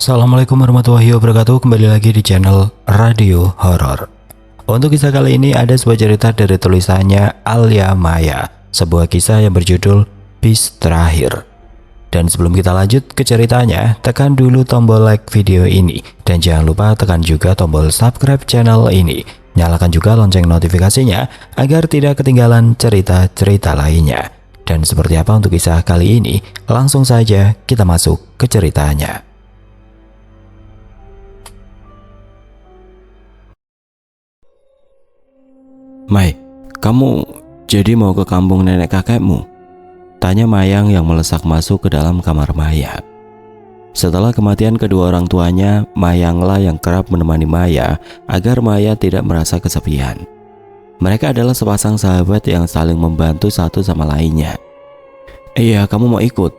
Assalamualaikum warahmatullahi wabarakatuh. Kembali lagi di channel Radio Horor. Untuk kisah kali ini ada sebuah cerita dari tulisannya Alia Maya, sebuah kisah yang berjudul Bis Terakhir. Dan sebelum kita lanjut ke ceritanya, tekan dulu tombol like video ini dan jangan lupa tekan juga tombol subscribe channel ini. Nyalakan juga lonceng notifikasinya agar tidak ketinggalan cerita-cerita lainnya. Dan seperti apa untuk kisah kali ini? Langsung saja kita masuk ke ceritanya. Mai, kamu jadi mau ke kampung nenek kakekmu? Tanya Mayang yang melesak masuk ke dalam kamar Maya. Setelah kematian kedua orang tuanya, Mayanglah yang kerap menemani Maya agar Maya tidak merasa kesepian. Mereka adalah sepasang sahabat yang saling membantu satu sama lainnya. Iya, kamu mau ikut?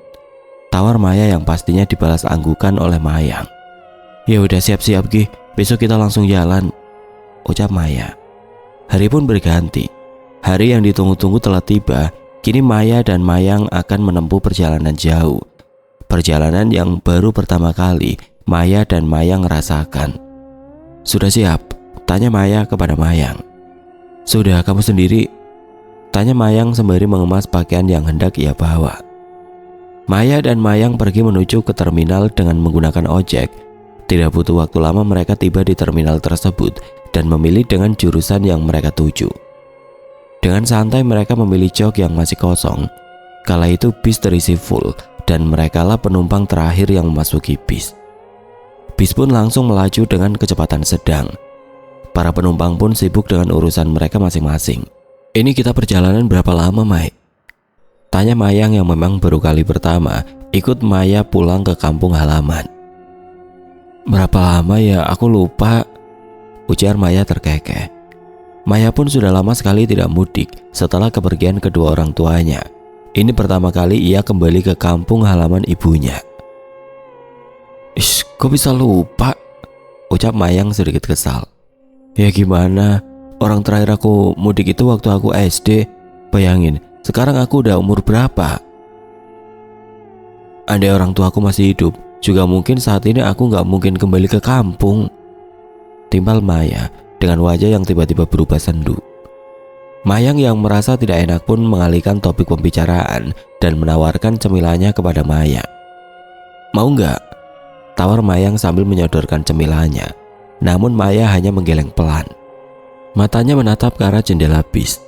Tawar Maya yang pastinya dibalas anggukan oleh Mayang. Ya udah siap-siap Gi, besok kita langsung jalan, ucap Maya. Hari pun berganti. Hari yang ditunggu-tunggu telah tiba. Kini Maya dan Mayang akan menempuh perjalanan jauh. Perjalanan yang baru pertama kali Maya dan Mayang rasakan. Sudah siap? Tanya Maya kepada Mayang. Sudah, kamu sendiri? Tanya Mayang sembari mengemas pakaian yang hendak ia bawa. Maya dan Mayang pergi menuju ke terminal dengan menggunakan ojek. Tidak butuh waktu lama mereka tiba di terminal tersebut dan memilih dengan jurusan yang mereka tuju. Dengan santai mereka memilih jok yang masih kosong. Kala itu bis terisi full dan merekalah penumpang terakhir yang memasuki bis. Bis pun langsung melaju dengan kecepatan sedang. Para penumpang pun sibuk dengan urusan mereka masing-masing. Ini kita perjalanan berapa lama, Mai? Tanya Mayang yang memang baru kali pertama ikut Maya pulang ke kampung halaman. Berapa lama ya? Aku lupa, ujar Maya terkekeh. Maya pun sudah lama sekali tidak mudik setelah kepergian kedua orang tuanya. Ini pertama kali ia kembali ke kampung halaman ibunya. Kok bisa lupa? Ucap Mayang sedikit kesal. Ya gimana? Orang terakhir aku mudik itu waktu aku SD. Bayangin, sekarang aku udah umur berapa? Andai orang tuaku masih hidup, juga mungkin saat ini aku gak mungkin kembali ke kampung, timbal Maya dengan wajah yang tiba-tiba berubah sendu. Mayang yang merasa tidak enak pun mengalihkan topik pembicaraan dan menawarkan cemilannya kepada Maya. Mau nggak? Tawar Mayang sambil menyodorkan cemilannya. Namun Maya hanya menggeleng pelan. Matanya menatap ke arah jendela bis.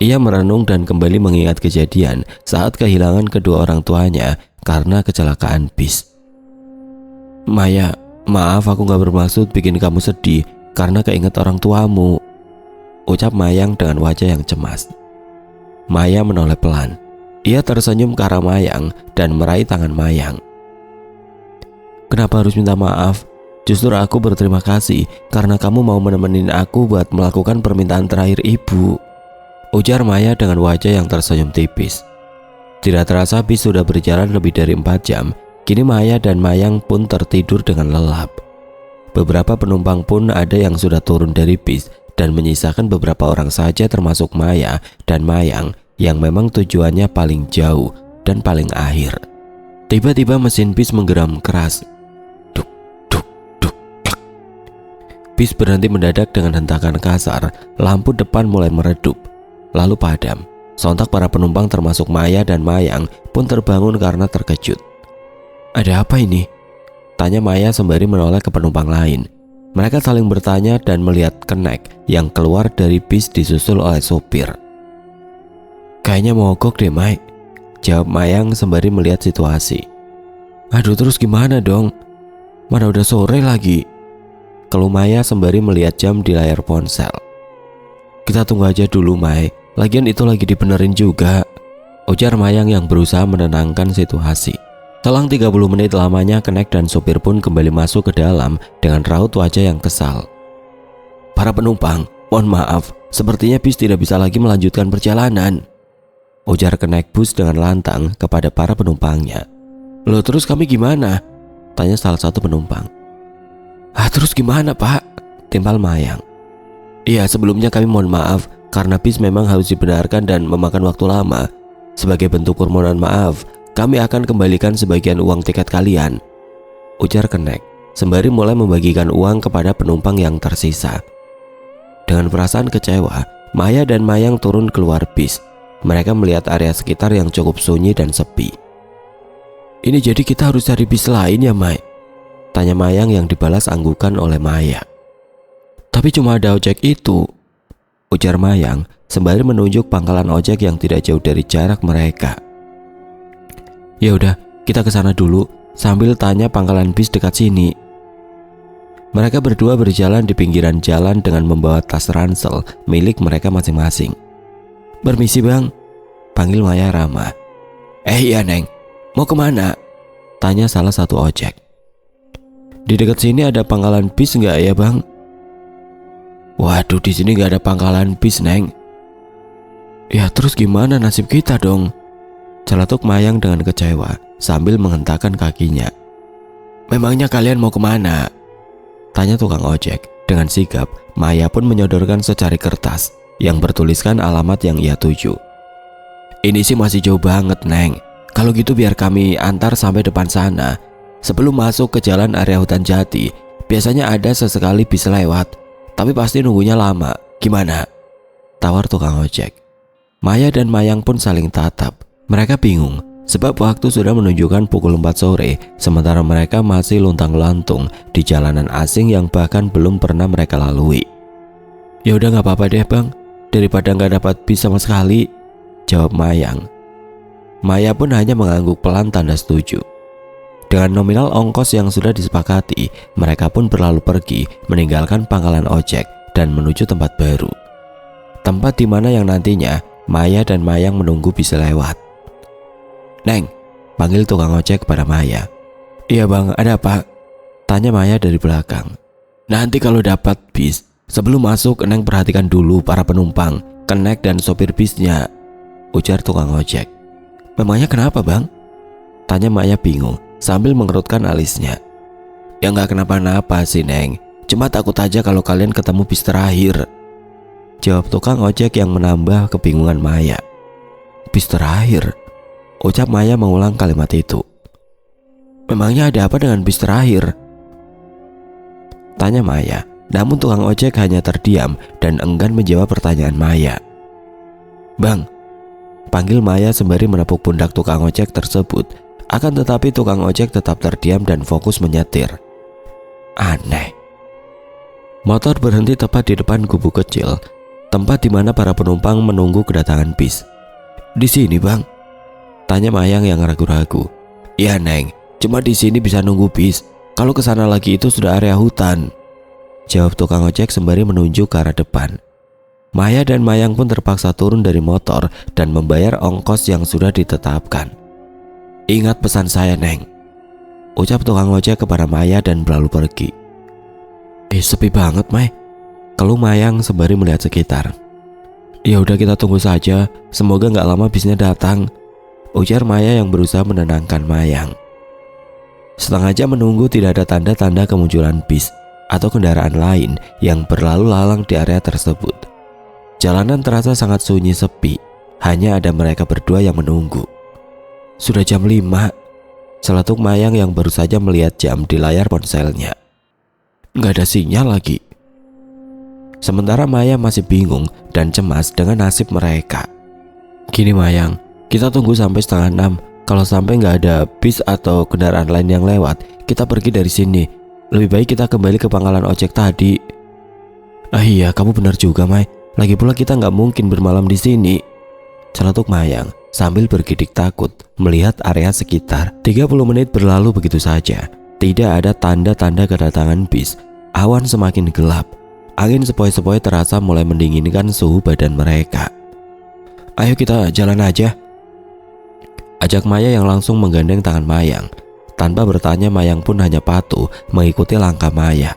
Ia merenung dan kembali mengingat kejadian saat kehilangan kedua orang tuanya karena kecelakaan bis. Maya, maaf aku gak bermaksud bikin kamu sedih karena keinget orang tuamu, ucap Mayang dengan wajah yang cemas. Maya menoleh pelan. Ia tersenyum ke arah Mayang dan meraih tangan Mayang. Kenapa harus minta maaf? Justru aku berterima kasih karena kamu mau menemenin aku buat melakukan permintaan terakhir ibu, ujar Maya dengan wajah yang tersenyum tipis. Tidak terasa bis sudah berjalan lebih dari 4 jam. Kini Maya dan Mayang pun tertidur dengan lelap. Beberapa penumpang pun ada yang sudah turun dari bis dan menyisakan beberapa orang saja termasuk Maya dan Mayang yang memang tujuannya paling jauh dan paling akhir. Tiba-tiba mesin bis menggeram keras. Duk, duk, duk, klak. Bis berhenti mendadak dengan hentakan kasar. Lampu depan mulai meredup, lalu padam. Sontak para penumpang termasuk Maya dan Mayang pun terbangun karena terkejut. Ada apa ini? Tanya Maya sembari menoleh ke penumpang lain. Mereka saling bertanya dan melihat kenek yang keluar dari bis disusul oleh sopir. Kayaknya mogok deh, Mai, jawab Mayang sembari melihat situasi. Aduh, terus gimana dong? Mana udah sore lagi, keluh Maya sembari melihat jam di layar ponsel. Kita tunggu aja dulu, Mai, lagian itu lagi dibenerin juga, ujar Mayang yang berusaha menenangkan situasi. Selang 30 menit lamanya kenek dan sopir pun kembali masuk ke dalam dengan raut wajah yang kesal. Para penumpang, mohon maaf, sepertinya bis tidak bisa lagi melanjutkan perjalanan, ujar kenek bus dengan lantang kepada para penumpangnya. Loh, terus kami gimana? Tanya salah satu penumpang. Terus gimana, Pak? Timbal Mayang. Iya, sebelumnya kami mohon maaf karena bis memang harus dibenarkan dan memakan waktu lama. Sebagai bentuk permohonan maaf, kami akan kembalikan sebagian uang tiket kalian, ujar kenek sembari mulai membagikan uang kepada penumpang yang tersisa. Dengan perasaan kecewa, Maya dan Mayang turun keluar bis. Mereka melihat area sekitar yang cukup sunyi dan sepi. "Ini jadi kita harus cari bis lain ya, Mai?" tanya Mayang yang dibalas anggukan oleh Maya. "Tapi cuma ada ojek itu," ujar Mayang sembari menunjuk pangkalan ojek yang tidak jauh dari jarak mereka. "Ya udah, kita ke sana dulu sambil tanya pangkalan bis dekat sini." Mereka berdua berjalan di pinggiran jalan dengan membawa tas ransel milik mereka masing-masing. "Permisi bang," panggil Maya ramah. Iya Neng, mau kemana?" tanya salah satu ojek. "Di dekat sini ada pangkalan bis nggak ya bang?" "Waduh, di sini nggak ada pangkalan bis Neng." "Ya terus gimana nasib kita dong?" celetuk Mayang dengan kecewa sambil menghentakkan kakinya. "Memangnya kalian mau kemana?" tanya tukang ojek. Dengan sigap, Maya pun menyodorkan secari kertas yang bertuliskan alamat yang ia tuju. "Ini sih masih jauh banget Neng. Kalau gitu biar kami antar sampai depan sana. Sebelum masuk ke jalan area hutan jati, biasanya ada sesekali bis lewat, tapi pasti nunggunya lama. Gimana?" tawar tukang ojek. Maya dan Mayang pun saling tatap. Mereka bingung sebab waktu sudah menunjukkan pukul 4 sore, sementara mereka masih luntang-lantung di jalanan asing yang bahkan belum pernah mereka lalui. "Ya udah nggak apa-apa deh bang, daripada nggak dapat bis sama sekali," jawab Mayang. Maya pun hanya mengangguk pelan tanda setuju. Dengan nominal ongkos yang sudah disepakati, mereka pun berlalu pergi meninggalkan pangkalan ojek dan menuju tempat baru. Tempat di mana yang nantinya Maya dan Mayang menunggu bisa lewat. "Neng," panggil tukang ojek kepada Maya. "Iya bang, ada apa?" tanya Maya dari belakang. "Nanti kalau dapat bis, sebelum masuk Neng perhatikan dulu para penumpang, kenek dan sopir bisnya," ujar tukang ojek. "Memangnya kenapa bang?" tanya Maya bingung sambil mengerutkan alisnya. "Ya nggak kenapa-napa sih Neng, cuma takut aja kalau kalian ketemu bis terakhir," jawab tukang ojek yang menambah kebingungan Maya. "Bis terakhir?" ucap Maya mengulang kalimat itu. "Memangnya ada apa dengan bis terakhir?" tanya Maya. Namun tukang ojek hanya terdiam dan enggan menjawab pertanyaan Maya. "Bang," panggil Maya sembari menepuk pundak tukang ojek tersebut. Akan tetapi tukang ojek tetap terdiam dan fokus menyetir. Aneh. Motor berhenti tepat di depan gubuk kecil, tempat di mana para penumpang menunggu kedatangan bis. "Di sini bang?" tanya Mayang yang ragu-ragu. "Iya Neng, cuma di sini bisa nunggu bis. Kalau ke sana lagi itu sudah area hutan," jawab tukang ojek sembari menunjuk ke arah depan. Maya dan Mayang pun terpaksa turun dari motor dan membayar ongkos yang sudah ditetapkan. "Ingat pesan saya Neng," ucap tukang ojek kepada Maya dan berlalu pergi. Sepi banget Mai," keluh Mayang sembari melihat sekitar. "Ya udah kita tunggu saja, semoga nggak lama bisnya datang," ujar Maya yang berusaha menenangkan Mayang. Setengah jam menunggu tidak ada tanda-tanda kemunculan bis atau kendaraan lain yang berlalu lalang di area tersebut. Jalanan terasa sangat sunyi sepi, hanya ada mereka berdua yang menunggu. "Sudah jam 5, celetuk Mayang yang baru saja melihat jam di layar ponselnya. "Nggak ada sinyal lagi." Sementara Maya masih bingung dan cemas dengan nasib mereka. "Gini Mayang, kita tunggu sampai 5:30. Kalau sampai nggak ada bis atau kendaraan lain yang lewat, kita pergi dari sini. Lebih baik kita kembali ke pangkalan ojek tadi." Iya, kamu benar juga Mai. Lagi pula kita nggak mungkin bermalam di sini," celetuk Mayang sambil bergidik takut melihat area sekitar. 30 menit berlalu begitu saja. Tidak ada tanda-tanda kedatangan bis. Awan semakin gelap. Angin sepoi-sepoi terasa mulai mendinginkan suhu badan mereka. "Ayo kita jalan aja," ajak Maya yang langsung menggandeng tangan Mayang. Tanpa bertanya, Mayang pun hanya patuh mengikuti langkah Maya.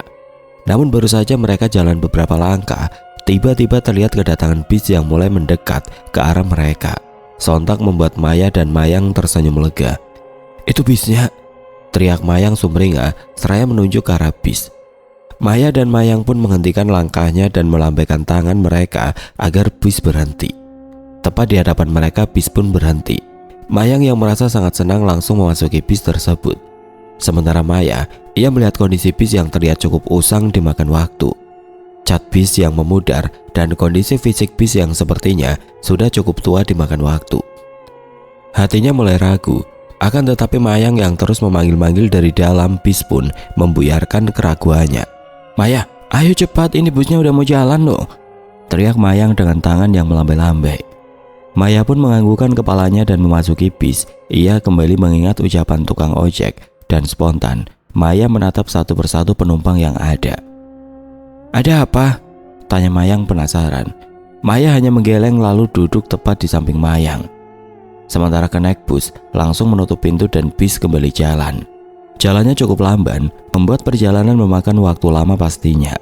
Namun baru saja mereka jalan beberapa langkah, tiba-tiba terlihat kedatangan bis yang mulai mendekat ke arah mereka. Sontak membuat Maya dan Mayang tersenyum lega. "Itu bisnya," teriak Mayang sumringah seraya menunjuk ke arah bis. Maya dan Mayang pun menghentikan langkahnya dan melambaikan tangan mereka agar bis berhenti. Tepat di hadapan mereka bis pun berhenti. Mayang yang merasa sangat senang langsung memasuki bis tersebut. Sementara Maya, ia melihat kondisi bis yang terlihat cukup usang dimakan waktu. Cat bis yang memudar dan kondisi fisik bis yang sepertinya sudah cukup tua dimakan waktu. Hatinya mulai ragu, akan tetapi Mayang yang terus memanggil-manggil dari dalam bis pun membuyarkan keraguannya. "Maya, ayo cepat, ini busnya udah mau jalan loh," teriak Mayang dengan tangan yang melambai-lambai. Maya pun menganggukkan kepalanya dan memasuki bis. Ia kembali mengingat ucapan tukang ojek dan spontan Maya menatap satu persatu penumpang yang ada. "Ada apa?" tanya Mayang penasaran. Maya hanya menggeleng lalu duduk tepat di samping Mayang. Sementara kenaik bus langsung menutup pintu dan bis kembali jalan. Jalannya cukup lamban, membuat perjalanan memakan waktu lama pastinya.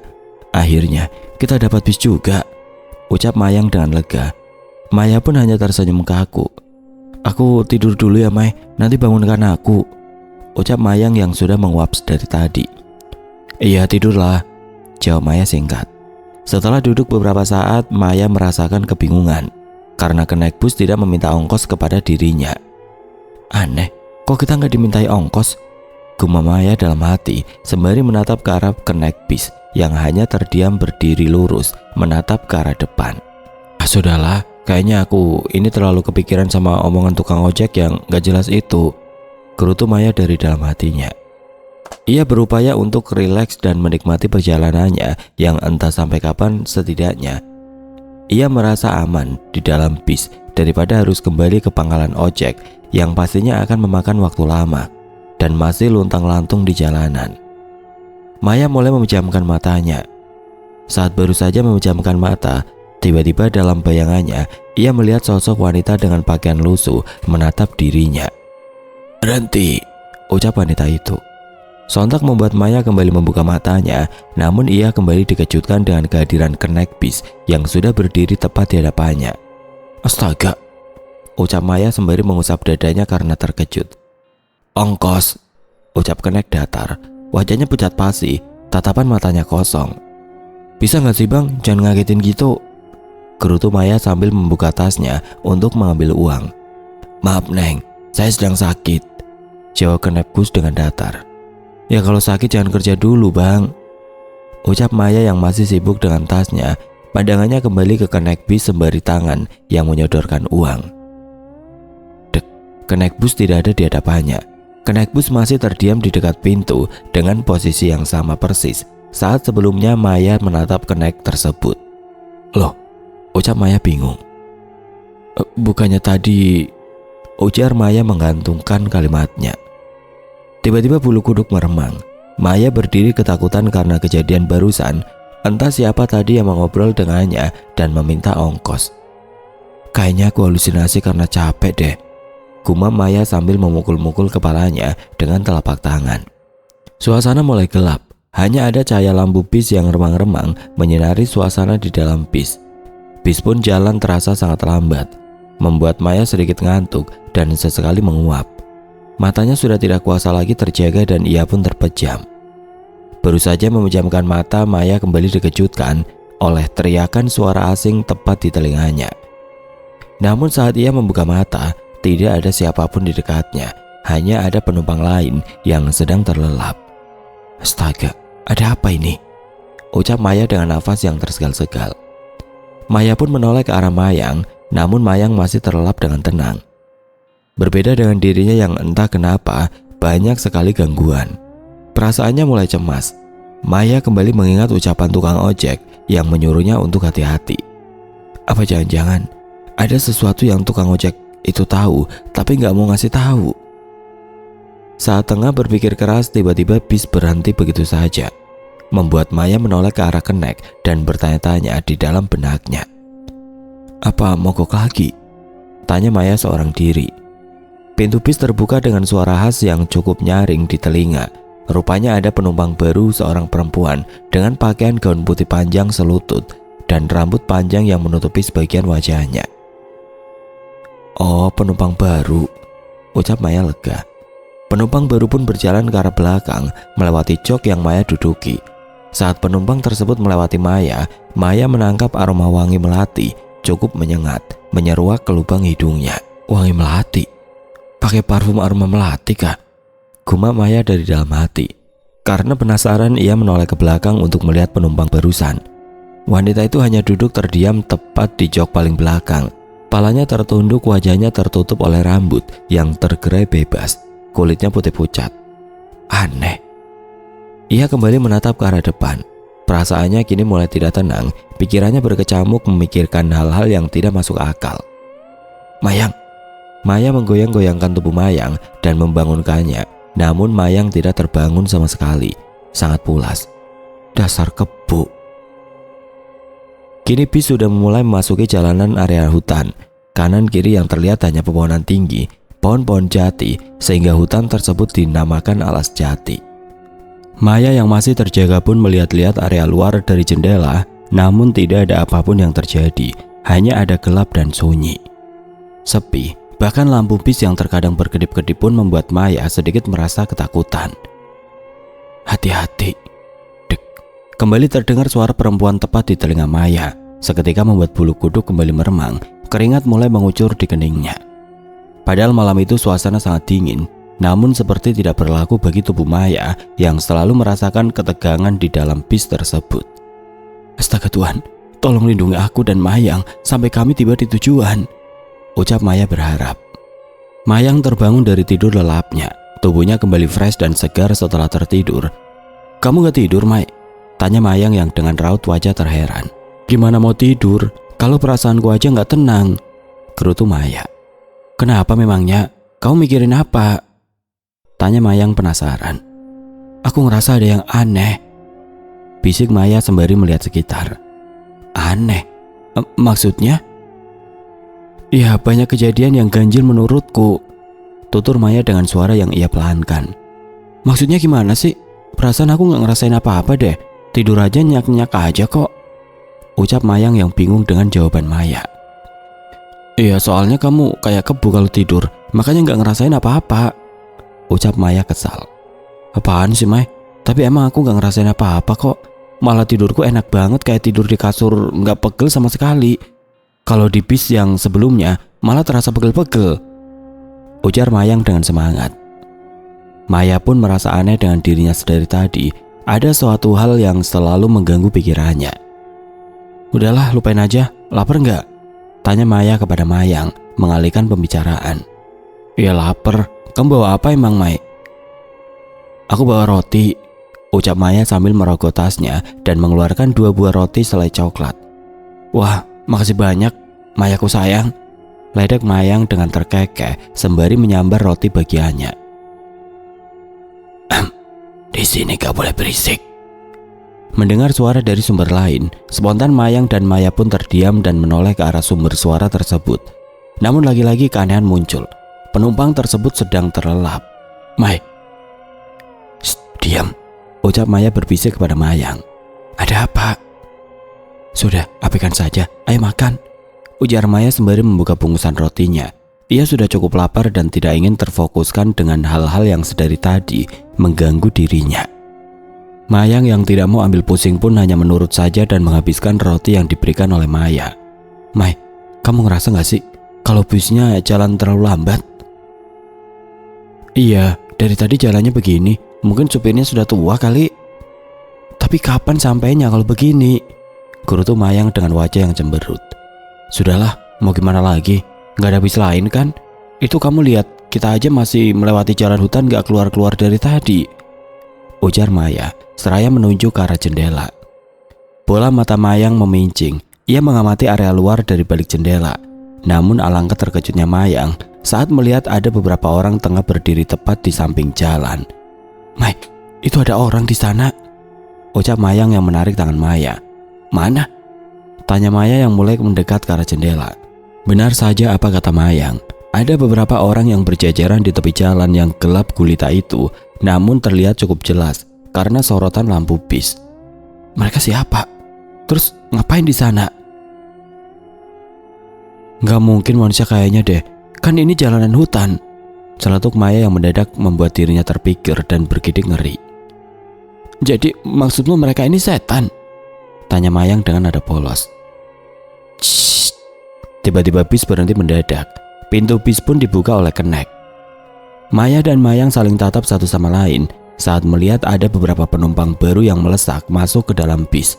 "Akhirnya kita dapat bis juga," ucap Mayang dengan lega. Maya pun hanya tersenyum kaku. "Aku tidur dulu ya Mai, nanti bangunkan aku," ucap Mayang yang sudah menguap dari tadi. "Iya tidurlah," jawab Maya singkat. Setelah duduk beberapa saat, Maya merasakan kebingungan karena kenaik bus tidak meminta ongkos kepada dirinya. "Aneh, kok kita nggak dimintai ongkos?" gumam Maya dalam hati sembari menatap ke arah kenaik bis yang hanya terdiam berdiri lurus menatap ke arah depan. Sudahlah, kayaknya aku ini terlalu kepikiran sama omongan tukang ojek yang gak jelas itu," gerutu Maya dari dalam hatinya. Ia berupaya untuk rileks dan menikmati perjalanannya yang entah sampai kapan. Setidaknya ia merasa aman di dalam bis daripada harus kembali ke pangkalan ojek yang pastinya akan memakan waktu lama dan masih luntang-lantung di jalanan. Maya mulai memejamkan matanya. Saat baru saja memejamkan mata, tiba-tiba dalam bayangannya ia melihat sosok wanita dengan pakaian lusuh menatap dirinya. "Berhenti," ucap wanita itu. Sontak membuat Maya kembali membuka matanya, namun ia kembali dikejutkan dengan kehadiran kenaik bis yang sudah berdiri tepat di hadapannya. "Astaga," ucap Maya sembari mengusap dadanya karena terkejut. "Ongkos," ucap kenaik datar. Wajahnya pucat pasi, tatapan matanya kosong. "Bisa gak sih bang, jangan ngagetin gitu," gerutu Maya sambil membuka tasnya untuk mengambil uang. "Maaf Neng, saya sedang sakit," jawab kenaik bus dengan datar. "Ya kalau sakit jangan kerja dulu bang," ucap Maya yang masih sibuk dengan tasnya. Pandangannya kembali ke kenaik bis sembari tangan yang menyodorkan uang. Dek, kenaik bus tidak ada di hadapannya. Kenaik bus masih terdiam di dekat pintu dengan posisi yang sama persis saat sebelumnya Maya menatap kenaik tersebut. "Loh," ucap Maya bingung. Bukannya tadi," ujar Maya menggantungkan kalimatnya. Tiba-tiba bulu kuduk meremang. Maya berdiri ketakutan karena kejadian barusan. Entah siapa tadi yang mengobrol dengannya dan meminta ongkos. "Kayaknya aku halusinasi karena capek deh," gumam Maya sambil memukul-mukul kepalanya dengan telapak tangan. Suasana mulai gelap. Hanya ada cahaya lampu bis yang remang-remang menyinari suasana di dalam bis. Bis pun jalan terasa sangat lambat, membuat Maya sedikit ngantuk dan sesekali menguap. Matanya sudah tidak kuasa lagi terjaga dan ia pun terpejam. Baru saja memejamkan mata, Maya kembali dikejutkan oleh teriakan suara asing tepat di telinganya. Namun saat ia membuka mata, tidak ada siapapun di dekatnya. Hanya ada penumpang lain yang sedang terlelap. "Astaga, ada apa ini?" ucap Maya dengan nafas yang tersegal-segal. Maya pun menoleh ke arah Mayang, namun Mayang masih terlelap dengan tenang. Berbeda dengan dirinya yang entah kenapa banyak sekali gangguan. Perasaannya mulai cemas. Maya kembali mengingat ucapan tukang ojek yang menyuruhnya untuk hati-hati. Apa jangan-jangan ada sesuatu yang tukang ojek itu tahu tapi nggak mau ngasih tahu? Saat tengah berpikir keras, tiba-tiba bis berhenti begitu saja, membuat Maya menoleh ke arah kenaik dan bertanya-tanya di dalam benaknya. "Apa mogok lagi?" tanya Maya seorang diri. Pintu bis terbuka dengan suara khas yang cukup nyaring di telinga. Rupanya ada penumpang baru, seorang perempuan dengan pakaian gaun putih panjang selutut dan rambut panjang yang menutupi sebagian wajahnya. "Oh, penumpang baru," ucap Maya lega. Penumpang baru pun berjalan ke arah belakang melewati jok yang Maya duduki. Saat penumpang tersebut melewati Maya, Maya menangkap aroma wangi melati cukup menyengat, menyeruak ke lubang hidungnya. Wangi melati? Pakai parfum aroma melati kah? gumam Maya dari dalam hati. Karena penasaran, ia menoleh ke belakang untuk melihat penumpang barusan. Wanita itu hanya duduk terdiam tepat di jok paling belakang. Palanya tertunduk, wajahnya tertutup oleh rambut yang tergerai bebas. Kulitnya putih pucat. Aneh. Ia kembali menatap ke arah depan. Perasaannya kini mulai tidak tenang. Pikirannya berkecamuk memikirkan hal-hal yang tidak masuk akal. Mayang. Maya menggoyang-goyangkan tubuh Mayang dan membangunkannya. Namun Mayang tidak terbangun sama sekali. Sangat pulas. Dasar kebo. Kini bis sudah mulai memasuki jalanan area hutan. Kanan kiri yang terlihat hanya pepohonan tinggi, pohon-pohon jati, sehingga hutan tersebut dinamakan alas jati. Maya yang masih terjaga pun melihat-lihat area luar dari jendela, namun tidak ada apapun yang terjadi. Hanya ada gelap dan sunyi. Sepi, bahkan lampu bis yang terkadang berkedip-kedip pun membuat Maya sedikit merasa ketakutan. Hati-hati. Kembali terdengar suara perempuan tepat di telinga Maya. Seketika membuat bulu kuduk kembali meremang. Keringat mulai mengucur di keningnya. Padahal malam itu suasana sangat dingin, namun seperti tidak berlaku bagi tubuh Maya yang selalu merasakan ketegangan di dalam bis tersebut. Astaga Tuhan, tolong lindungi aku dan Mayang sampai kami tiba di tujuan, ucap Maya berharap. Mayang terbangun dari tidur lelapnya. Tubuhnya kembali fresh dan segar setelah tertidur. Kamu gak tidur, Mai? Tanya Mayang yang dengan raut wajah terheran. Gimana mau tidur kalau perasaanku aja gak tenang? Gerutu Maya. Kenapa memangnya? Kamu mikirin apa? Tanya Mayang penasaran. Aku ngerasa ada yang aneh, bisik Maya sembari melihat sekitar. Aneh? Maksudnya? Ya, banyak kejadian yang ganjil menurutku, tutur Maya dengan suara yang ia pelankan. Maksudnya gimana sih? Perasaan aku gak ngerasain apa-apa deh. Tidur aja nyak-nyak aja kok, ucap Mayang yang bingung dengan jawaban Maya. Iya, soalnya kamu kayak kebu kalau tidur, makanya gak ngerasain apa-apa, ucap Maya kesal. Apaan sih, Mai? Tapi emang aku gak ngerasain apa-apa kok. Malah tidurku enak banget, kayak tidur di kasur gak pegel sama sekali. Kalau di bis yang sebelumnya malah terasa pegel-pegel, ujar Mayang dengan semangat. Maya pun merasa aneh dengan dirinya sedari tadi. Ada suatu hal yang selalu mengganggu pikirannya. Udahlah, lupain aja. Lapar nggak? Tanya Maya kepada Mayang, mengalihkan pembicaraan. Ya lapar. Kamu bawa apa emang, Mai? Aku bawa roti, ucap Maya sambil merogoh tasnya dan mengeluarkan 2 buah roti selai coklat. Wah, makasih banyak, Mayaku sayang, ledek Mayang dengan terkekeh sembari menyambar roti bagiannya. Di sini gak boleh berisik. Mendengar suara dari sumber lain, spontan Mayang dan Maya pun terdiam dan menoleh ke arah sumber suara tersebut. Namun lagi-lagi keanehan muncul. Penumpang tersebut sedang terlelap. Mai, diam, ucap Maya berbisik kepada Mayang. Ada apa? Sudah, apikan saja, ayo makan, ujar Maya sembari membuka bungkusan rotinya. Ia sudah cukup lapar dan tidak ingin terfokuskan dengan hal-hal yang sedari tadi mengganggu dirinya. Mayang yang tidak mau ambil pusing pun hanya menurut saja dan menghabiskan roti yang diberikan oleh Maya. Mai, kamu ngerasa gak sih kalau busnya jalan terlalu lambat? Iya, dari tadi jalannya begini. Mungkin supirnya sudah tua kali. Tapi kapan sampainya kalau begini? Gerutu Mayang dengan wajah yang cemberut. Sudahlah, mau gimana lagi? Gak ada bis lain kan? Itu kamu lihat, kita aja masih melewati jalan hutan gak keluar-keluar dari tadi, ujar Maya seraya menunjuk ke arah jendela. Bola mata Mayang memincing. Ia mengamati area luar dari balik jendela. Namun alangkah terkejutnya Mayang saat melihat ada beberapa orang tengah berdiri tepat di samping jalan. Mai, itu ada orang di sana, ucap Mayang yang menarik tangan Maya. Mana? Tanya Maya yang mulai mendekat ke arah jendela. Benar saja apa kata Mayang. Ada beberapa orang yang berjajaran di tepi jalan yang gelap gulita itu, namun terlihat cukup jelas karena sorotan lampu bis. Mereka siapa? Terus ngapain di sana? Gak mungkin manusia kayaknya deh. Kan ini jalanan hutan, celetuk Maya yang mendadak membuat dirinya terpikir dan bergidik ngeri. Jadi maksudmu mereka ini setan? Tanya Mayang dengan nada polos. Tiba-tiba bis berhenti mendadak. Pintu bis pun dibuka oleh kenek. Maya dan Mayang saling tatap satu sama lain saat melihat ada beberapa penumpang baru yang melesak masuk ke dalam bis.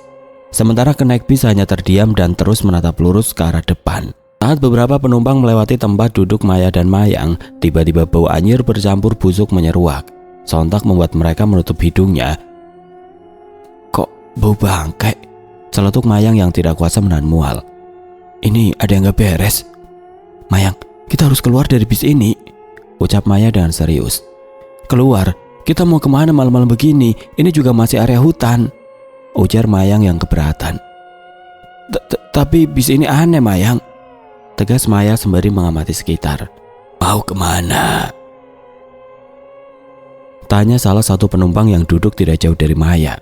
Sementara kenaik bis hanya terdiam dan terus menatap lurus ke arah depan. Saat beberapa penumpang melewati tempat duduk Maya dan Mayang, tiba-tiba bau anyir bercampur busuk menyeruak. Sontak membuat mereka menutup hidungnya. "Kok bau bangkai?" celetuk Mayang yang tidak kuasa menahan mual. "Ini ada yang gak beres. Mayang, kita harus keluar dari bis ini," ucap Maya dengan serius. "Keluar? Kita mau kemana malam-malam begini? Ini juga masih area hutan," ujar Mayang yang keberatan. "Tapi bis ini aneh, Mayang," tegas Maya sembari mengamati sekitar. "Mau kemana?" tanya salah satu penumpang yang duduk tidak jauh dari Maya.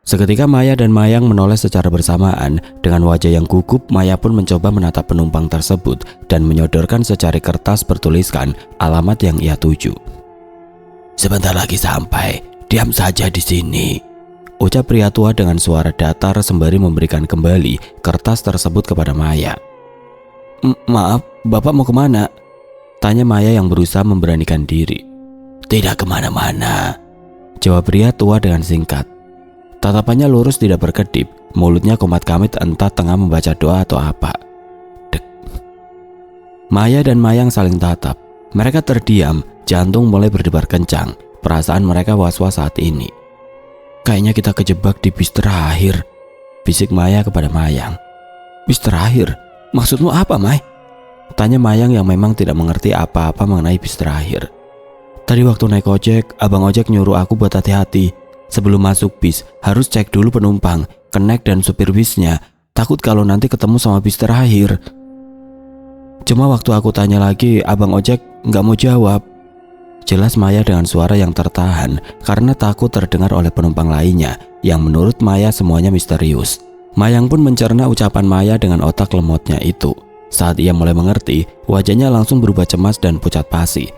Seketika Maya dan Mayang menoleh secara bersamaan. Dengan wajah yang gugup, Maya pun mencoba menatap penumpang tersebut dan menyodorkan secari kertas bertuliskan alamat yang ia tuju. "Sebentar lagi sampai, diam saja di sini," ucap pria tua dengan suara datar sembari memberikan kembali kertas tersebut kepada Maya. "Maaf, Bapak mau kemana?" tanya Maya yang berusaha memberanikan diri. "Tidak kemana-mana," jawab pria tua dengan singkat. Tatapannya lurus tidak berkedip, mulutnya komat-kamit entah tengah membaca doa atau apa. Dek. Maya dan Mayang saling tatap. Mereka terdiam, jantung mulai berdebar kencang. Perasaan mereka was-was saat ini. "Kayaknya kita kejebak di bis terakhir," bisik Maya kepada Mayang. "Bis terakhir? Maksudmu apa, May?" tanya Mayang yang memang tidak mengerti apa-apa mengenai bis terakhir. "Tadi waktu naik ojek, abang ojek nyuruh aku buat hati-hati. Sebelum masuk bis, harus cek dulu penumpang, kenek dan supir bisnya. Takut kalau nanti ketemu sama bis terakhir. Cuma waktu aku tanya lagi, abang ojek nggak mau jawab," jelas Maya dengan suara yang tertahan karena takut terdengar oleh penumpang lainnya yang menurut Maya semuanya misterius. Mayang pun mencerna ucapan Maya dengan otak lemotnya itu. Saat ia mulai mengerti, wajahnya langsung berubah cemas dan pucat pasi.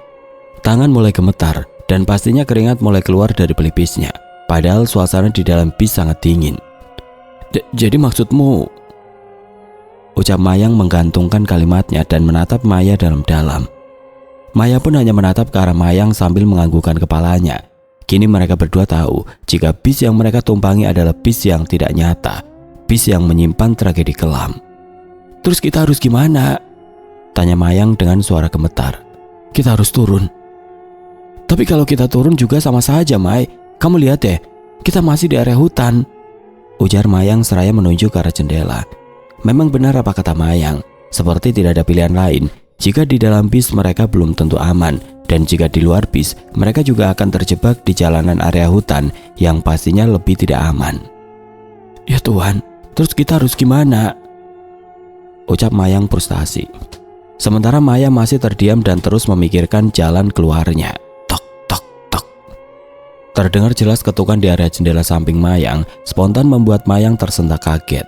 Tangan mulai gemetar dan pastinya keringat mulai keluar dari pelipisnya. Padahal suasana di dalam bis sangat dingin. Jadi maksudmu?" ucap Mayang menggantungkan kalimatnya dan menatap Maya dalam-dalam. Maya pun hanya menatap ke arah Mayang sambil menganggukkan kepalanya. Kini mereka berdua tahu jika bis yang mereka tumpangi adalah bis yang tidak nyata, bis yang menyimpan tragedi kelam. "Terus kita harus gimana?" tanya Mayang dengan suara gemetar. "Kita harus turun." "Tapi kalau kita turun juga sama saja, May. Kamu lihat deh, kita masih di area hutan," ujar Mayang seraya menunjuk ke arah jendela. Memang benar apa kata Mayang, seperti tidak ada pilihan lain. Jika di dalam bis mereka belum tentu aman, dan jika di luar bis mereka juga akan terjebak di jalanan area hutan yang pastinya lebih tidak aman. "Ya Tuhan, terus kita harus gimana?" ucap Mayang frustasi. Sementara Maya masih terdiam dan terus memikirkan jalan keluarnya. Tok, tok, tok. Terdengar jelas ketukan di area jendela samping Mayang, spontan membuat Mayang tersentak kaget.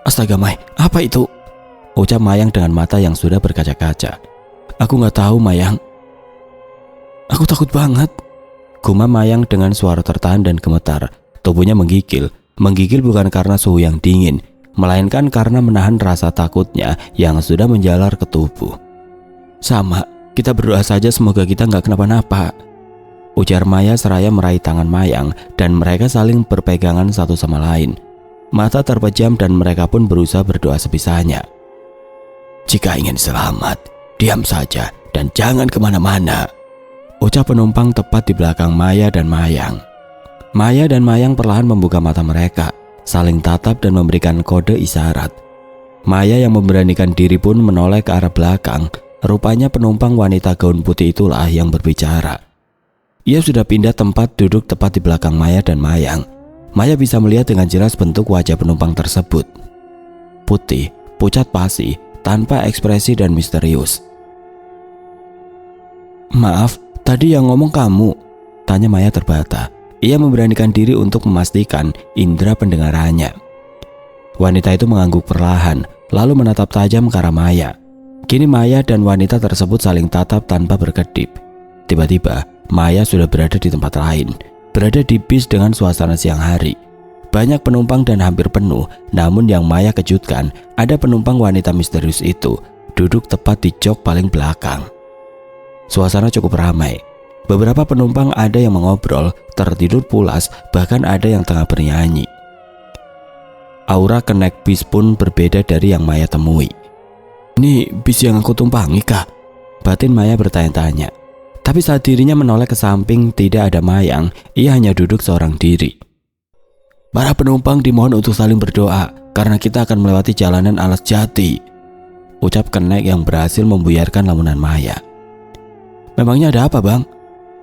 "Astaga May, apa itu?" ucap Mayang dengan mata yang sudah berkaca-kaca. "Aku gak tahu Mayang. Aku takut banget," gumam Mayang dengan suara tertahan dan gemetar. Tubuhnya menggigil. Menggigil bukan karena suhu yang dingin, melainkan karena menahan rasa takutnya yang sudah menjalar ke tubuh. "Sama, kita berdoa saja semoga kita gak kenapa-napa," ujar Maya seraya meraih tangan Mayang dan mereka saling berpegangan satu sama lain. Mata terpejam dan mereka pun berusaha berdoa sebisanya. "Jika ingin selamat, diam saja dan jangan kemana-mana," ucap penumpang tepat di belakang Maya dan Mayang. Maya dan Mayang perlahan membuka mata mereka, saling tatap dan memberikan kode isyarat. Maya yang memberanikan diri pun menoleh ke arah belakang. Rupanya penumpang wanita gaun putih itulah yang berbicara. Ia sudah pindah tempat duduk tepat di belakang Maya dan Mayang. Maya bisa melihat dengan jelas bentuk wajah penumpang tersebut. Putih, pucat pasi, tanpa ekspresi dan misterius. "Maaf, tadi yang ngomong kamu?" tanya Maya terbata. Ia memberanikan diri untuk memastikan indera pendengarannya. Wanita itu mengangguk perlahan, lalu menatap tajam ke arah Maya. Kini Maya dan wanita tersebut saling tatap tanpa berkedip. Tiba-tiba, Maya sudah berada di tempat lain, berada di bis dengan suasana siang hari. Banyak penumpang dan hampir penuh, namun yang Maya kejutkan, ada penumpang wanita misterius itu, duduk tepat di jok paling belakang. suasana cukup ramai. Beberapa penumpang ada yang mengobrol, tertidur pulas, bahkan ada yang tengah bernyanyi. Aura kenaik bis pun berbeda dari yang Maya temui. "Ini bis yang aku tumpangi kah?" batin Maya bertanya-tanya. Tapi saat dirinya menoleh ke samping, tidak ada Mayang, ia hanya duduk seorang diri. "Para penumpang dimohon untuk saling berdoa, karena kita akan melewati jalanan alas jati," ucap kenaik yang berhasil membuyarkan lamunan Maya. "Memangnya ada apa, Bang?"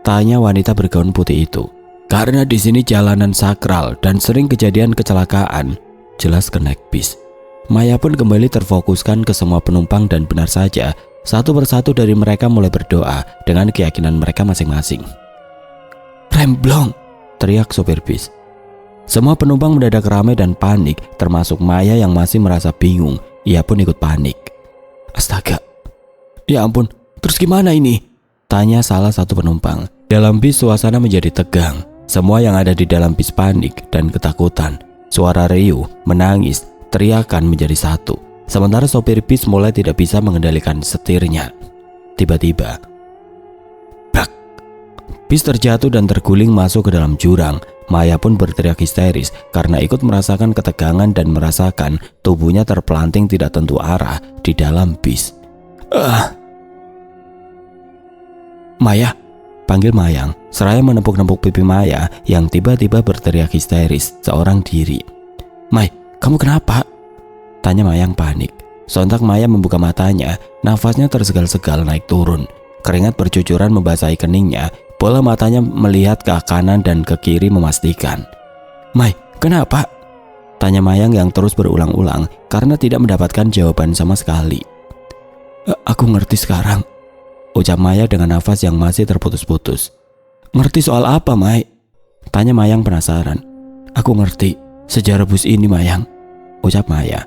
tanya wanita bergaun putih itu. "Karena di sini jalanan sakral dan sering kejadian kecelakaan," jelas kenaik bis. Maya pun kembali terfokuskan ke semua penumpang dan benar saja, satu persatu dari mereka mulai berdoa dengan keyakinan mereka masing-masing. "Remblong!" teriak sopir bis. Semua penumpang mendadak ramai dan panik, termasuk Maya yang masih merasa bingung. Ia pun ikut panik. "Astaga, ya ampun, terus gimana ini?" tanya salah satu penumpang. Dalam bis suasana menjadi tegang. Semua yang ada di dalam bis panik dan ketakutan. Suara riuh, menangis, teriakan menjadi satu. Sementara sopir bis mulai tidak bisa mengendalikan setirnya. Tiba-tiba, brak! Bis terjatuh dan terguling masuk ke dalam jurang. Maya pun berteriak histeris karena ikut merasakan ketegangan dan merasakan tubuhnya terpelanting tidak tentu arah di dalam bis. "Maya!" panggil Mayang, seraya menepuk-nepuk pipi Maya yang tiba-tiba berteriak histeris seorang diri. "Mai, kamu kenapa?" tanya Mayang panik. Sontak Maya membuka matanya, nafasnya tersegal-segal naik turun. Keringat bercucuran membasahi keningnya, bola matanya melihat ke kanan dan ke kiri memastikan. "Mai, kenapa?" tanya Mayang yang terus berulang-ulang karena tidak mendapatkan jawaban sama sekali. "Aku ngerti sekarang," ucap Maya dengan nafas yang masih terputus-putus. "Ngerti soal apa, Mai?" tanya Mayang penasaran. "Aku ngerti sejarah bus ini, Mayang," ucap Maya.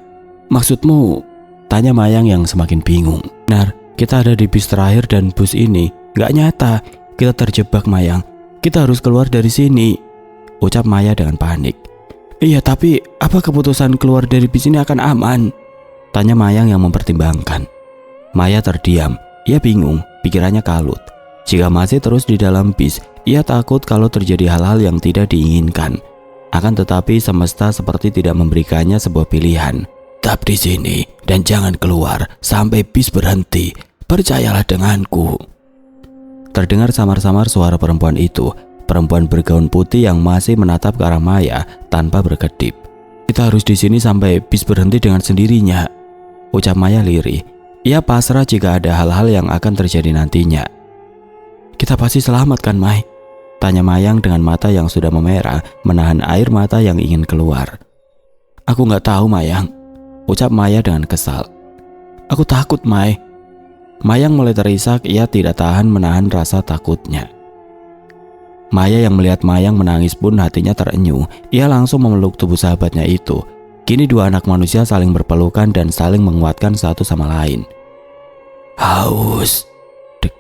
"Maksudmu?" tanya Mayang yang semakin bingung. "Benar, kita ada di bis terakhir dan bus ini gak nyata. Kita terjebak, Mayang. Kita harus keluar dari sini," ucap Maya dengan panik. "Iya, tapi apa keputusan keluar dari bis ini akan aman?" tanya Mayang yang mempertimbangkan. Maya terdiam. Ia bingung, pikirannya kalut. Jika masih terus di dalam bis, ia takut kalau terjadi hal-hal yang tidak diinginkan. Akan tetapi semesta seperti tidak memberikannya sebuah pilihan. "Tetap di sini dan jangan keluar sampai bis berhenti. Percayalah denganku." Terdengar samar-samar suara perempuan itu, perempuan bergaun putih yang masih menatap ke arah Maya tanpa berkedip. "Kita harus di sini sampai bis berhenti dengan sendirinya," ucap Maya lirih. Ia pasrah jika ada hal-hal yang akan terjadi nantinya. "Kita pasti selamat kan, Mai?" tanya Mayang dengan mata yang sudah memerah, menahan air mata yang ingin keluar. "Aku gak tahu, Mayang," ucap Maya dengan kesal. "Aku takut, Mai." Mayang mulai terisak, ia tidak tahan menahan rasa takutnya. Maya yang melihat Mayang menangis pun hatinya terenyuh. Ia langsung memeluk tubuh sahabatnya itu. Kini dua anak manusia saling berpelukan dan saling menguatkan satu sama lain. "Haus!" Dek.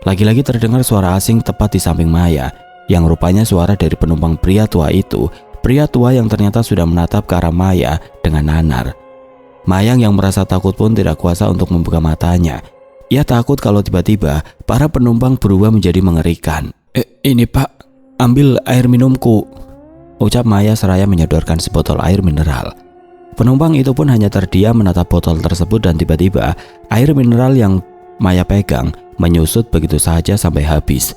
Lagi-lagi terdengar suara asing tepat di samping Maya, yang rupanya suara dari penumpang pria tua itu. Pria tua yang ternyata sudah menatap ke arah Maya dengan nanar. Mayang yang merasa takut pun tidak kuasa untuk membuka matanya. Ia takut kalau tiba-tiba para penumpang berubah menjadi mengerikan. Ini Pak, ambil air minumku," ucap Maya seraya menyodorkan sebotol air mineral. Penumpang itu pun hanya terdiam menatap botol tersebut dan tiba-tiba air mineral yang Maya pegang menyusut begitu saja sampai habis.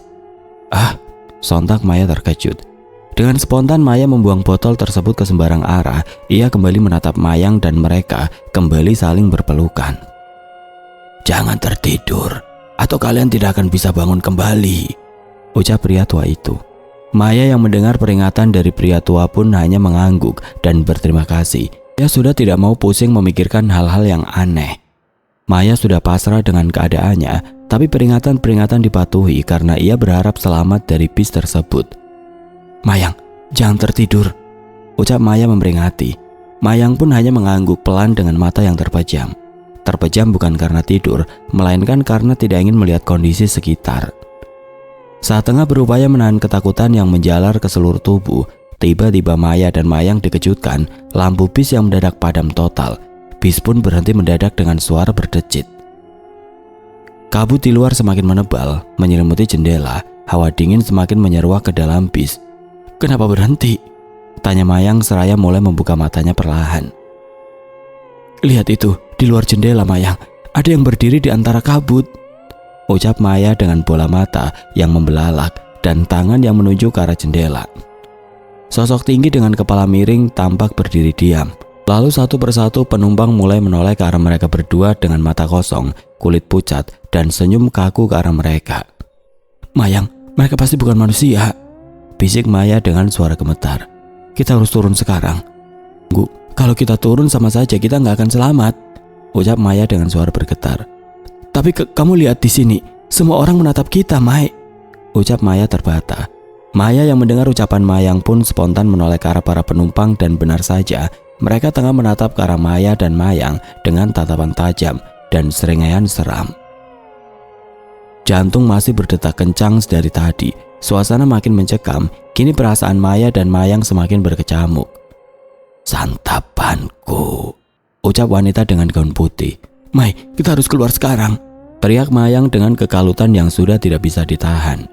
Sontak Maya terkejut. Dengan spontan Maya membuang botol tersebut ke sembarang arah. Ia kembali menatap Mayang dan mereka kembali saling berpelukan. "Jangan tertidur, atau kalian tidak akan bisa bangun kembali," ucap pria tua itu. Maya yang mendengar peringatan dari pria tua pun hanya mengangguk dan berterima kasih. Ia sudah tidak mau pusing memikirkan hal-hal yang aneh. Maya sudah pasrah dengan keadaannya, tapi peringatan-peringatan dipatuhi karena ia berharap selamat dari bis tersebut. "Mayang, jangan tertidur," ucap Maya memperingati. Mayang pun hanya mengangguk pelan dengan mata yang terpejam. Terpejam bukan karena tidur, melainkan karena tidak ingin melihat kondisi sekitar. Saat tengah berupaya menahan ketakutan yang menjalar ke seluruh tubuh, tiba-tiba Maya dan Mayang dikejutkan lampu bis yang mendadak padam total. Bis pun berhenti mendadak dengan suara berdecit. Kabut di luar semakin menebal, menyelimuti jendela. Hawa dingin semakin menyeruak ke dalam bis. "Kenapa berhenti?" tanya Mayang seraya mulai membuka matanya perlahan. "Lihat itu, di luar jendela Mayang, ada yang berdiri di antara kabut," ucap Maya dengan bola mata yang membelalak dan tangan yang menunjuk ke arah jendela. Sosok tinggi dengan kepala miring tampak berdiri diam. Lalu satu persatu penumpang mulai menoleh ke arah mereka berdua dengan mata kosong, kulit pucat, dan senyum kaku ke arah mereka. "Mayang, mereka pasti bukan manusia," bisik Maya dengan suara gemetar. "Kita harus turun sekarang." "Gu, kalau kita turun sama saja kita nggak akan selamat," ucap Maya dengan suara bergetar. "Tapi kamu lihat di sini, semua orang menatap kita, Mai," ucap Maya terbata. Maya yang mendengar ucapan Mayang pun spontan menoleh ke arah para penumpang dan benar saja, mereka tengah menatap ke arah Maya dan Mayang dengan tatapan tajam dan serengaian seram. Jantung masih berdetak kencang dari tadi. Suasana makin mencekam. Kini perasaan Maya dan Mayang semakin berkecamuk. "Santapanku," ucap wanita dengan gaun putih. "Mai, kita harus keluar sekarang," teriak Mayang dengan kekalutan yang sudah tidak bisa ditahan.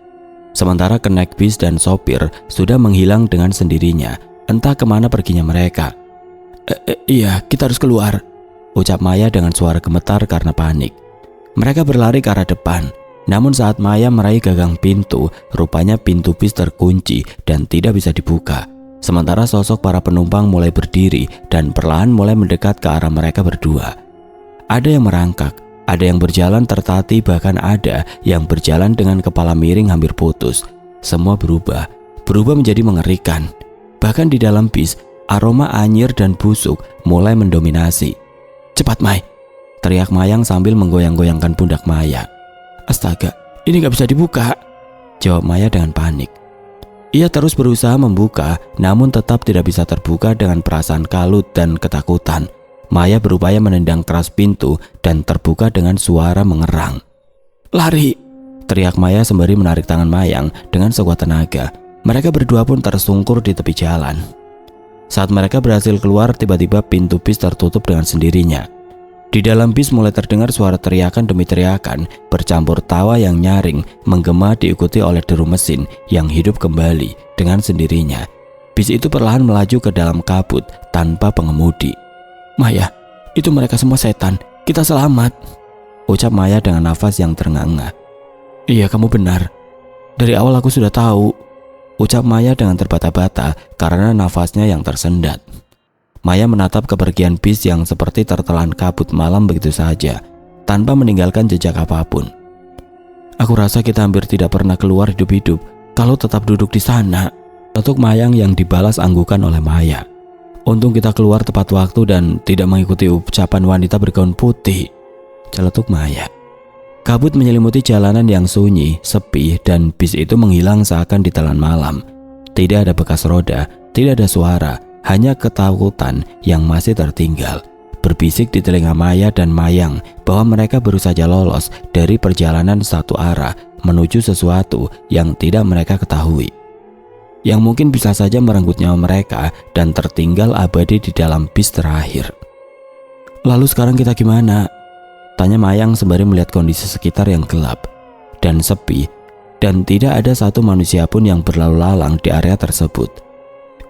Sementara kenek bis dan sopir sudah menghilang dengan sendirinya. Entah kemana perginya mereka. Iya, kita harus keluar," ucap Maya dengan suara gemetar karena panik. Mereka berlari ke arah depan. Namun saat Maya meraih gagang pintu, rupanya pintu bis terkunci dan tidak bisa dibuka. Sementara sosok para penumpang mulai berdiri dan perlahan mulai mendekat ke arah mereka berdua. Ada yang merangkak, ada yang berjalan tertati, bahkan ada yang berjalan dengan kepala miring hampir putus. Semua berubah menjadi mengerikan. Bahkan di dalam bis, aroma anyir dan busuk mulai mendominasi. "Cepat Mai," teriak Mayang sambil menggoyang-goyangkan pundak Maya. "Astaga, ini gak bisa dibuka," jawab Maya dengan panik. Ia terus berusaha membuka, namun tetap tidak bisa terbuka dengan perasaan kalut dan ketakutan. Maya berupaya menendang keras pintu dan terbuka dengan suara mengerang. "Lari!" teriak Maya sembari menarik tangan Mayang dengan sekuat tenaga. Mereka berdua pun tersungkur di tepi jalan. Saat mereka berhasil keluar, tiba-tiba pintu bis tertutup dengan sendirinya. Di dalam bis mulai terdengar suara teriakan demi teriakan, bercampur tawa yang nyaring, menggema diikuti oleh deru mesin yang hidup kembali dengan sendirinya. Bis itu perlahan melaju ke dalam kabut tanpa pengemudi. "Maya, itu mereka semua setan, kita selamat," ucap Maya dengan nafas yang terengah-engah. "Iya, kamu benar. Dari awal aku sudah tahu," ucap Maya dengan terbata-bata karena nafasnya yang tersendat. Maya menatap kepergian bis yang seperti tertelan kabut malam begitu saja, tanpa meninggalkan jejak apapun. "Aku rasa kita hampir tidak pernah keluar hidup-hidup kalau tetap duduk di sana," letuk Mayang yang dibalas anggukan oleh Maya. "Untung kita keluar tepat waktu dan tidak mengikuti ucapan wanita bergaun putih," celetuk Maya. Kabut menyelimuti jalanan yang sunyi, sepi, dan bis itu menghilang seakan ditelan malam. Tidak ada bekas roda, tidak ada suara, hanya ketakutan yang masih tertinggal. Berbisik di telinga Maya dan Mayang bahwa mereka baru saja lolos dari perjalanan satu arah menuju sesuatu yang tidak mereka ketahui, yang mungkin bisa saja merenggut nyawa mereka dan tertinggal abadi di dalam bis terakhir. "Lalu sekarang kita gimana?" tanya Mayang sembari melihat kondisi sekitar yang gelap dan sepi, dan tidak ada satu manusia pun yang berlalu lalang di area tersebut.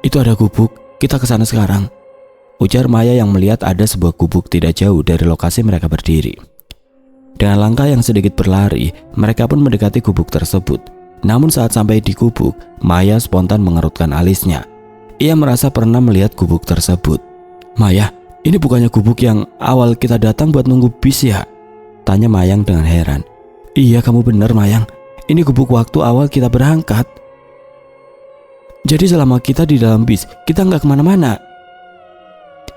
"Itu ada gubuk, kita ke sana sekarang," ujar Maya yang melihat ada sebuah gubuk tidak jauh dari lokasi mereka berdiri. Dengan langkah yang sedikit berlari, mereka pun mendekati gubuk tersebut. Namun saat sampai di gubuk, Maya spontan mengerutkan alisnya. Ia merasa pernah melihat gubuk tersebut. "Maya, ini bukannya gubuk yang awal kita datang buat nunggu bis ya?" tanya Mayang dengan heran. "Iya, kamu benar Mayang, ini gubuk waktu awal kita berangkat. Jadi selama kita di dalam bis, kita nggak kemana-mana."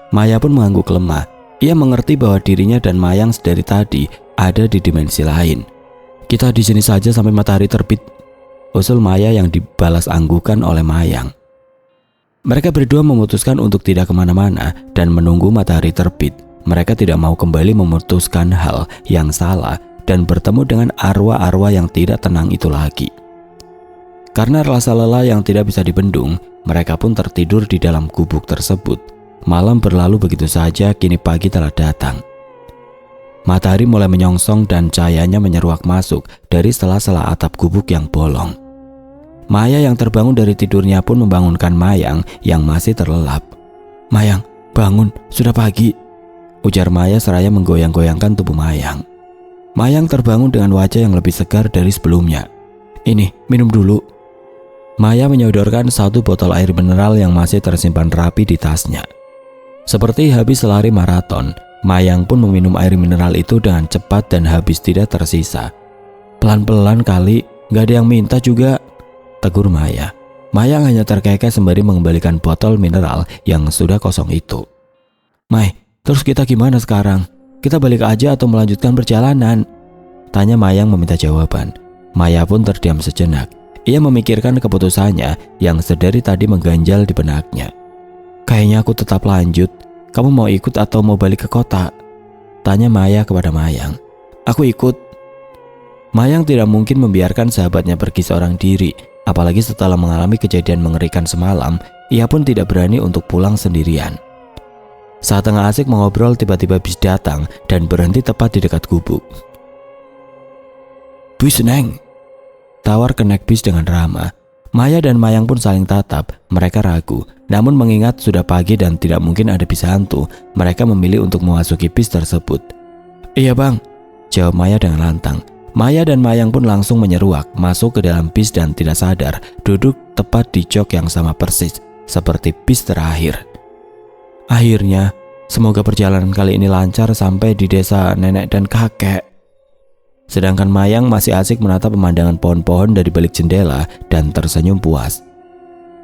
Maya pun mengangguk lemah. Ia mengerti bahwa dirinya dan Mayang dari tadi ada di dimensi lain. "Kita di sini saja sampai matahari terbit," usul Maya yang dibalas anggukan oleh Mayang. Mereka berdua memutuskan untuk tidak kemana-mana dan menunggu matahari terbit. Mereka tidak mau kembali memutuskan hal yang salah dan bertemu dengan arwah-arwah yang tidak tenang itu lagi. Karena rasa lelah yang tidak bisa dibendung, mereka pun tertidur di dalam gubuk tersebut. Malam berlalu begitu saja, kini pagi telah datang. Matahari mulai menyongsong dan cahayanya menyeruak masuk dari sela-sela atap gubuk yang bolong. Maya yang terbangun dari tidurnya pun membangunkan Mayang yang masih terlelap. "Mayang, bangun, sudah pagi," ujar Maya seraya menggoyang-goyangkan tubuh Mayang. Mayang terbangun dengan wajah yang lebih segar dari sebelumnya. "Ini, minum dulu." Maya menyodorkan satu botol air mineral yang masih tersimpan rapi di tasnya. Seperti habis lari maraton, Mayang pun meminum air mineral itu dengan cepat dan habis tidak tersisa. "Pelan-pelan kali, gak ada yang minta juga," tegur Maya. Mayang hanya terkekeh sembari mengembalikan botol mineral yang sudah kosong itu. "Mai, terus kita gimana sekarang? Kita balik aja atau melanjutkan perjalanan?" tanya Mayang meminta jawaban. Maya pun terdiam sejenak. Ia memikirkan keputusannya yang sedari tadi mengganjal di benaknya. "Kayaknya aku tetap lanjut. Kamu mau ikut atau mau balik ke kota?" tanya Maya kepada Mayang. "Aku ikut." Mayang tidak mungkin membiarkan sahabatnya pergi seorang diri, apalagi setelah mengalami kejadian mengerikan semalam. Ia pun tidak berani untuk pulang sendirian. Saat tengah asik mengobrol, tiba-tiba bis datang dan berhenti tepat di dekat gubuk. "Bis, Neng," tawar kenek bis dengan ramah. Maya dan Mayang pun saling tatap. Mereka ragu, namun mengingat sudah pagi dan tidak mungkin ada bis hantu, mereka memilih untuk memasuki bis tersebut. "Iya bang," jawab Maya dengan lantang. Maya dan Mayang pun langsung menyeruak masuk ke dalam bis dan tidak sadar duduk tepat di jok yang sama persis seperti bis terakhir. Akhirnya, semoga perjalanan kali ini lancar sampai di desa nenek dan kakek. Sedangkan Mayang masih asik menatap pemandangan pohon-pohon dari balik jendela dan tersenyum puas.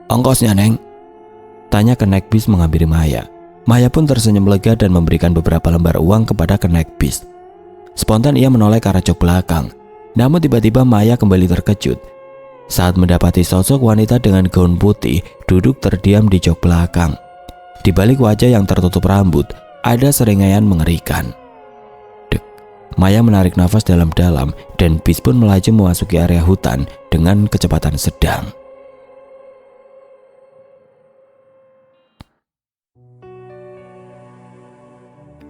"Ongkosnya, Neng?" tanya kenek bis menghampiri Maya. Maya pun tersenyum lega dan memberikan beberapa lembar uang kepada kenek bis. Spontan ia menoleh ke arah jok belakang. Namun tiba-tiba Maya kembali terkejut saat mendapati sosok wanita dengan gaun putih duduk terdiam di jok belakang. Di balik wajah yang tertutup rambut, ada seringaian mengerikan. Maya menarik nafas dalam-dalam dan bis pun melaju memasuki area hutan dengan kecepatan sedang.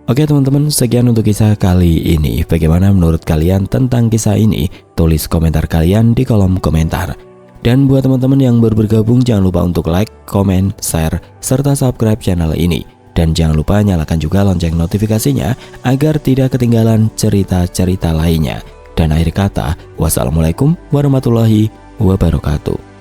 Oke teman-teman, sekian untuk kisah kali ini. Bagaimana menurut kalian tentang kisah ini? Tulis komentar kalian di kolom komentar. Dan buat teman-teman yang baru bergabung, jangan lupa untuk like, komen, share, serta subscribe channel ini. Dan jangan lupa nyalakan juga lonceng notifikasinya agar tidak ketinggalan cerita-cerita lainnya. Dan akhir kata, wassalamualaikum warahmatullahi wabarakatuh.